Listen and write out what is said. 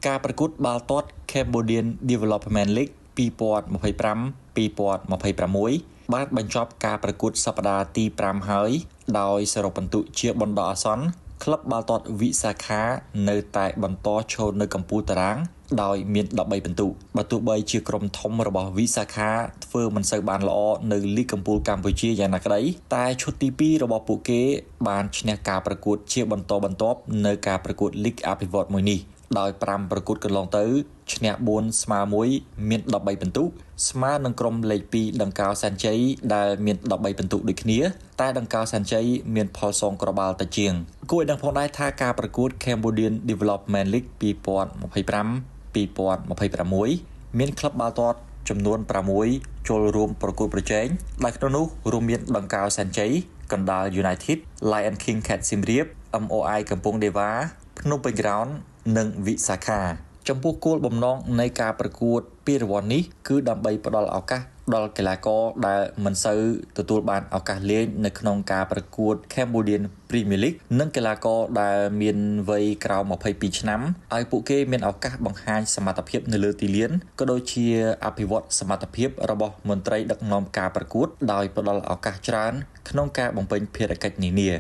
ការប្រកួតបាល់ទាត់ Cambodian Development League 2025-2026 បានបញ្ចប់ការប្រកួតសប្តាហ៍ទី5ហើយដោយសរុបពិន្ទុជាបណ្ដោះអាសន្នក្លឹបបាល់ទាត់វិសាខានៅតែបន្តឈរនៅកំពូលតារាងដោយមាន13ពិន្ទុបើទោះបីជាក្រុមធំរបស់វិសាខាធ្វើមិនសូវបានល្អនៅលីកកំពូលកម្ពុជាយ៉ាងណាក្តីតែឈុតទី2របស់ពួកគេបានឈ្នះការប្រកួតជាបន្តបន្ទាប់នៅការប្រកួតលីកអភិវឌ្ឍន៍មួយនេះដោយ5ប្រកួតកន្លងទៅឈ្នះ4ស្មើ1មាន13ពិន្ទុស្មើនឹងក្រុមលេខ2ដង្កោសែនជ័យដែលមាន13ពិន្ទុដូចគ្នាតែដង្កោសែនជ័យមានផលសងក្របាល់តិចជាងគួរឲ្យដឹងផងដែរថាការប្រកួត Cambodian Development League 2025-2026 មានក្លឹបបាល់ទាត់ចំនួន6ចូលរួមប្រកួតប្រជែងដែលក្នុងនោះរួមមានដង្កោសែនជ័យកណ្ដាល United Lion King Cat សៀមរាប MOI កំពង់ដេវ៉ាភ្នំពេញ Ground និងវិសាខាចំពោះគោលបំណងនៃការប្រកួតពានរង្វាន់នេះគឺដើម្បីផ្ដល់ឱកាសដល់កីឡាករដែលមិនសូវទទួលបានឱកាសលេងនៅក្នុងការប្រកួត Cambodian Premier League និងកីឡាករដែលមានវ័យក្រោម22ឆ្នាំឲ្យពួកគេមានឱកាសបង្ហាញសមត្ថភាពនៅលើទីលានក៏ដូចជាអភិវឌ្ឍសមត្ថភាពរបស់មន្ត្រីដឹកនាំការប្រកួតដោយផ្ដល់ឱកាសច្រើនក្នុងការបំពេញភារកិច្ចនានា